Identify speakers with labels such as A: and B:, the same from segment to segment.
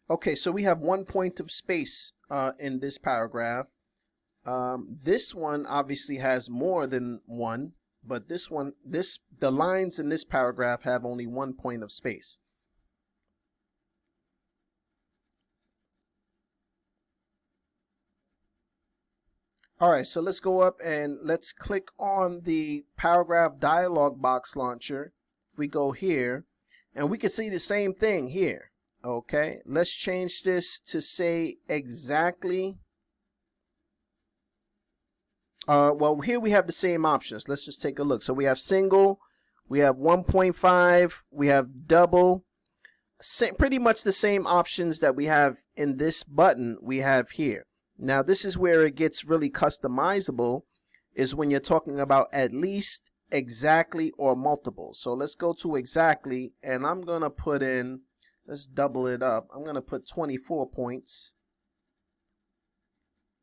A: Okay, so we have 1 point of space in this paragraph. This one obviously has more than one, but the lines in this paragraph have only 1 point of space. All right, so let's go up and let's click on the paragraph dialog box launcher. If we go here, and we can see the same thing here. Okay, let's change this to say exactly. Well, here we have the same options. Let's just take a look. So we have single, we have 1.5, we have double. Pretty much the same options that we have in this button we have here. Now this is where it gets really customizable, is when you're talking about at least, exactly, or multiple. So let's go to exactly, and I'm gonna put in, let's double it up. I'm gonna put 24 points.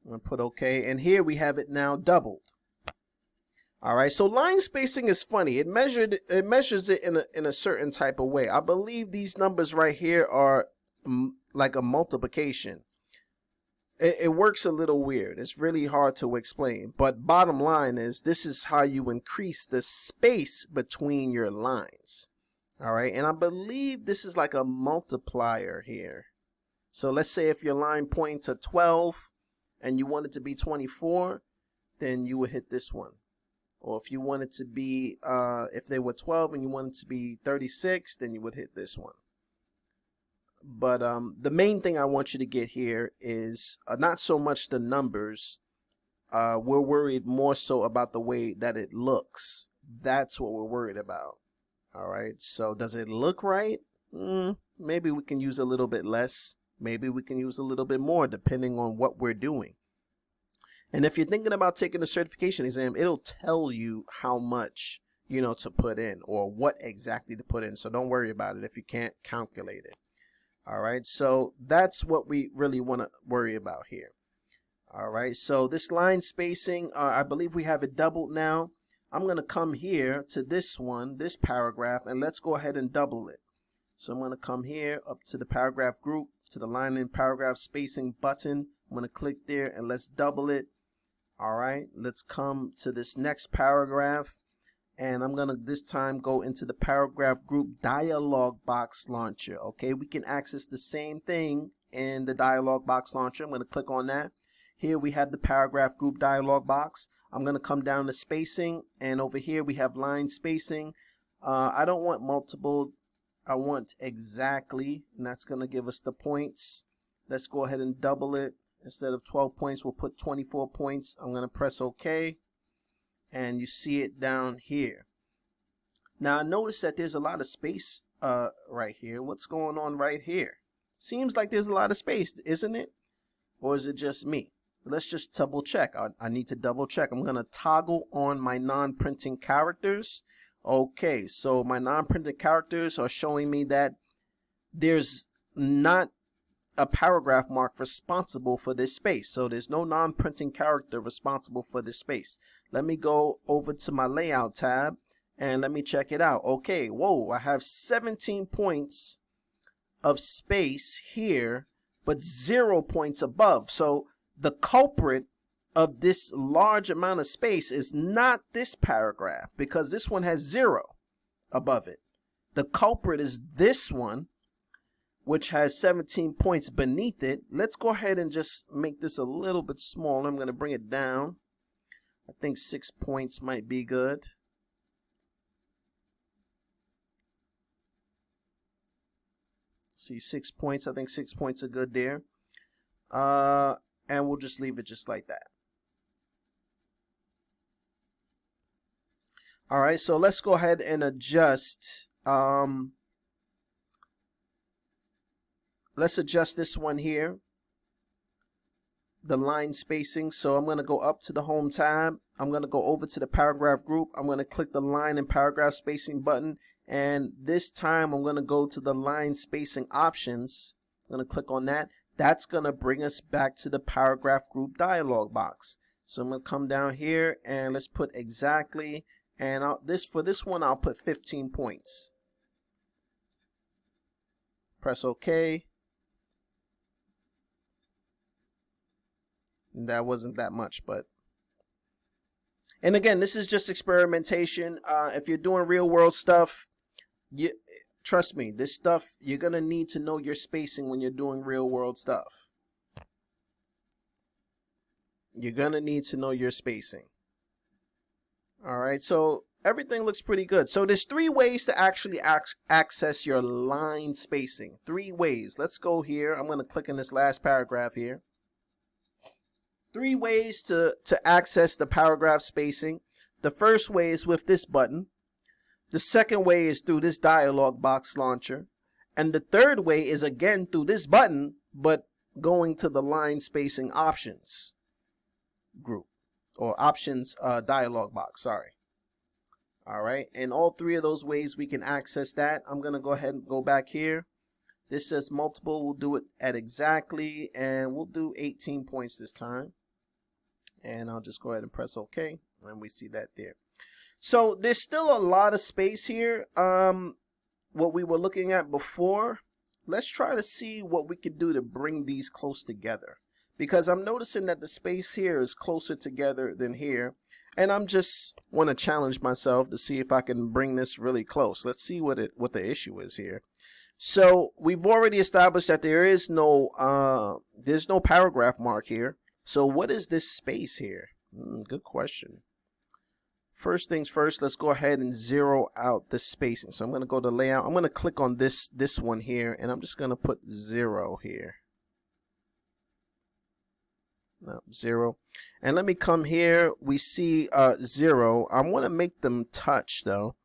A: I'm gonna put OK, and here we have it now doubled. All right, so line spacing is funny. It measures it in a certain type of way. I believe these numbers right here are like a multiplication. It works a little weird. It's really hard to explain. But bottom line is, this is how you increase the space between your lines. All right, and I believe this is like a multiplier here. So let's say if your line points to 12 and you want it to be 24, then you would hit this one. Or if you want it to be, if they were 12 and you want it to be 36, then you would hit this one. But the main thing I want you to get here is not so much the numbers. We're worried more so about the way that it looks. That's what we're worried about. All right, so does it look right? Maybe we can use a little bit less. Maybe we can use a little bit more, depending on what we're doing. And if you're thinking about taking a certification exam, it'll tell you how much, to put in, or what exactly to put in. So don't worry about it if you can't calculate it. All right, so that's what we really want to worry about here. All right, so this line spacing, I believe we have it doubled now. I'm going to come here to this one, this paragraph, and let's go ahead and double it. So I'm going to come here up to the paragraph group, to the line and paragraph spacing button. I'm going to click there and let's double it. All right, let's come to this next paragraph, and I'm gonna this time go into the paragraph group dialog box launcher. Okay, we can access the same thing in the dialog box launcher. I'm gonna click on that. Here we have the paragraph group dialog box. I'm gonna come down to spacing, and over here we have line spacing. I don't want multiple, I want exactly, and that's gonna give us the points. Let's go ahead and double it. Instead of 12 points, we'll put 24 points. I'm going to press OK. And you see it down here. Now, notice that there's a lot of space right here. What's going on right here? Seems like there's a lot of space, isn't it? Or is it just me? Let's just double check. I need to double check. I'm going to toggle on my non-printing characters. Okay, so my non-printing characters are showing me that there's not a paragraph mark responsible for this space. So there's no non-printing character responsible for this space. Let me go over to my layout tab and let me check it out. Okay, whoa, I have 17 points of space here, but 0 points above. So the culprit of this large amount of space is not this paragraph, because this one has 0 above it. The culprit is this one, which has 17 points beneath it. Let's go ahead and just make this a little bit smaller. I'm going to bring it down. I think 6 points might be good. See, 6 points. I think 6 points are good there. And we'll just leave it just like that. All right, so let's go ahead and adjust. Let's adjust this one here, the line spacing. So I'm going to go up to the home tab. I'm going to go over to the paragraph group. I'm going to click the line and paragraph spacing button. And this time I'm going to go to the line spacing options. I'm going to click on that. That's going to bring us back to the paragraph group dialog box. So I'm going to come down here and let's put exactly. And for this one, I'll put 15 points. Press OK. that wasn't that much, but. And again, this is just experimentation. If you're doing real world stuff, trust me, this stuff, you're going to need to know your spacing when you're doing real world stuff. You're going to need to know your spacing. All right, so everything looks pretty good. So there's 3 ways to actually access your line spacing. 3 ways. Let's go here. I'm going to click in this last paragraph here. 3 ways to access the paragraph spacing. The first way is with this button. The second way is through this dialog box launcher. And the third way is again through this button, but going to the line spacing options group, or options dialog box, sorry. All right, and all 3 of those ways we can access that. I'm going to go ahead and go back here. This says multiple. We'll do it at exactly, and we'll do 18 points this time. And I'll just go ahead and press OK, and we see that there. So there's still a lot of space here. What we were looking at before, let's try to see what we could do to bring these close together, because I'm noticing that the space here is closer together than here, and I'm just want to challenge myself to see if I can bring this really close. Let's see what the issue is here. So we've already established that there is no there's no paragraph mark here. So what is this space here? Good question. First things first, let's go ahead and zero out the spacing. So I'm going to go to layout. I'm going to click on this one here, and I'm just going to put 0 here. No, 0. And let me come here. We see 0. I want to make them touch though.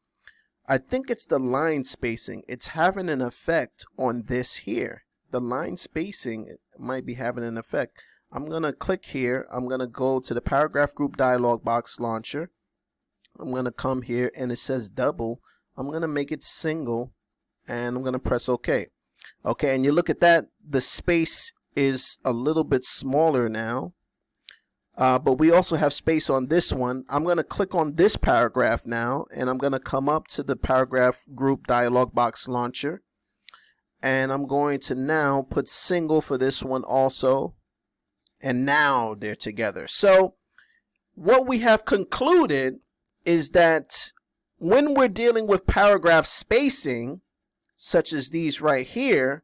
A: I think it's the line spacing. It's having an effect on this here. The line spacing might be having an effect. I'm going to click here. I'm going to go to the paragraph group dialog box launcher. I'm going to come here and it says double. I'm going to make it single and I'm going to press OK. Okay, and you look at that, the space is a little bit smaller now. But we also have space on this one. I'm going to click on this paragraph now, and I'm going to come up to the paragraph group dialog box launcher. And I'm going to now put single for this one also. And now they're together. So what we have concluded is that when we're dealing with paragraph spacing, such as these right here,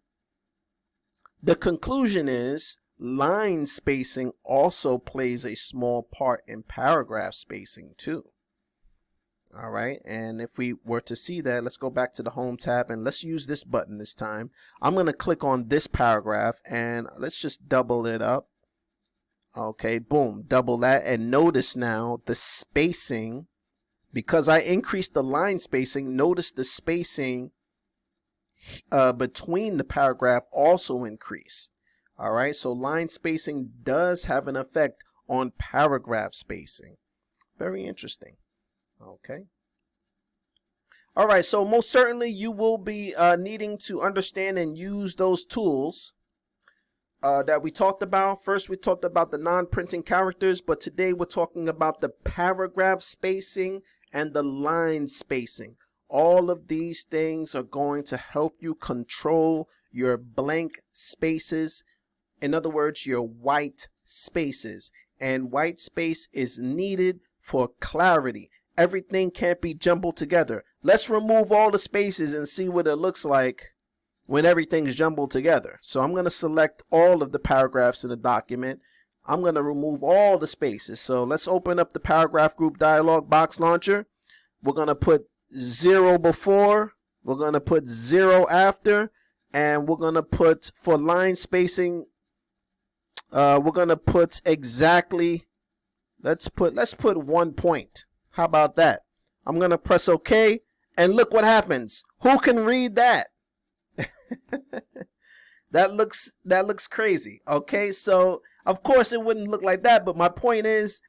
A: the conclusion is line spacing also plays a small part in paragraph spacing too. All right, and if we were to see that, let's go back to the home tab and let's use this button this time. I'm going to click on this paragraph and let's just double it up. Okay, boom, double that, and notice now the spacing, because I increased the line spacing, notice the spacing between the paragraph also increased. All right, so line spacing does have an effect on paragraph spacing. Very interesting. Okay. All right, so most certainly you will be needing to understand and use those tools that we talked about. First, we talked about the non-printing characters, but today we're talking about the paragraph spacing and the line spacing. All of these things are going to help you control your blank spaces. In other words, your white spaces. And white space is needed for clarity. Everything can't be jumbled together. Let's remove all the spaces and see what it looks like when everything's jumbled together. So I'm going to select all of the paragraphs in the document. I'm going to remove all the spaces. So let's open up the paragraph group dialog box launcher. We're going to put 0 before. We're going to put 0 after. And we're going to put, for line spacing, we're going to put exactly, let's put 1 point. How about that? I'm going to press OK. And look what happens. Who can read that? That looks crazy. Okay, so of course it wouldn't look like that, but my point is,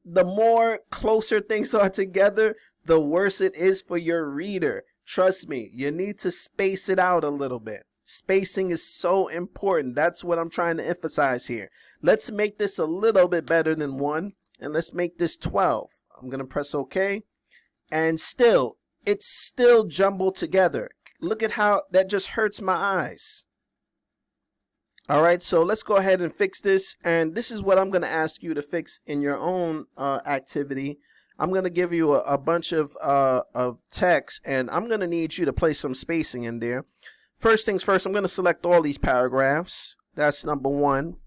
A: the more closer things are together, the worse it is for your reader. Trust me, you need to space it out a little bit. Spacing is so important. That's what I'm trying to emphasize here. Let's make this a little bit better than 1, and let's make this 12. I'm gonna press OK, and still, it's still jumbled together. Look at how that just hurts my eyes. All right, so let's go ahead and fix this. And this is what I'm going to ask you to fix in your own activity. I'm going to give you a bunch of text, and I'm going to need you to place some spacing in there. First things first, I'm going to select all these paragraphs. That's number one.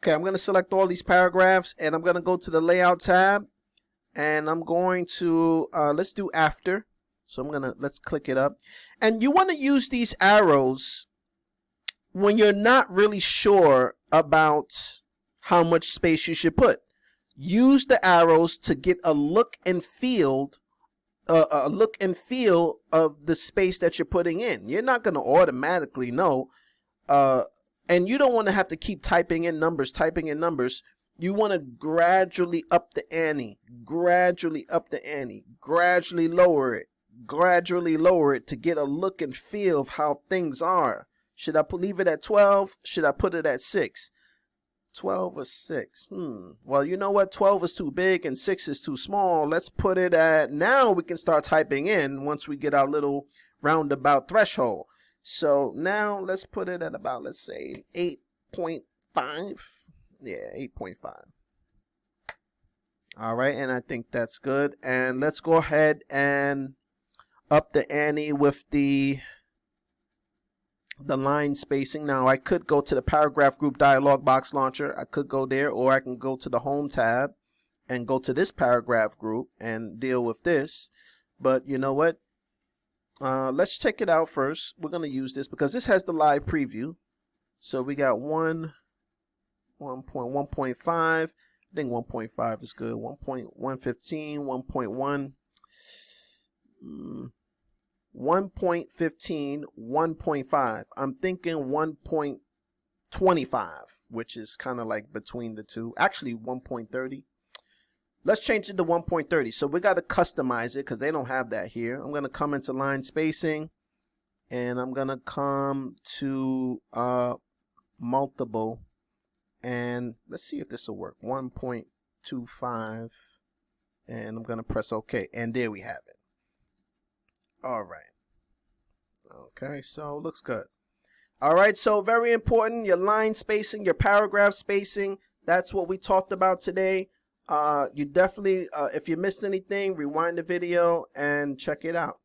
A: Okay, I'm going to select all these paragraphs, and I'm going to go to the Layout tab, and I'm going to, let's do after. So let's click it up. And you want to use these arrows when you're not really sure about how much space you should put. Use the arrows to get a look and feel of the space that you're putting in. You're not going to automatically know, and you don't want to have to keep typing in numbers. You want to gradually up the ante, gradually lower it to get a look and feel of how things are. Should I leave it at 12? Should I put it at 6? 12 or 6? Well, you know what? 12 is too big and 6 is too small. Let's put it at, now we can start typing in once we get our little roundabout threshold. So now let's put it at about, let's say 8.5. Yeah, 8.5. All right, and I think that's good. And let's go ahead and up the ante with the line spacing. Now I could go to the paragraph group dialog box launcher. I could go there, or I can go to the home tab and go to this paragraph group and deal with this. But you know what? Let's check it out first. We're going to use this because this has the live preview. So we got 1.1.5. I think 1.5 is good. 1.115, 1.1. 1.15, 1.5. I'm thinking 1.25, which is kind of like between the two. Actually, 1.30. Let's change it to 1.30. So we got to customize it because they don't have that here. I'm going to come into line spacing, and I'm going to come to multiple, and let's see if this will work. 1.25, and I'm going to press OK, and there we have it. All right. Okay, so looks good. All right, so very important, your line spacing, your paragraph spacing. That's what we talked about today. You definitely, if you missed anything, rewind the video and check it out.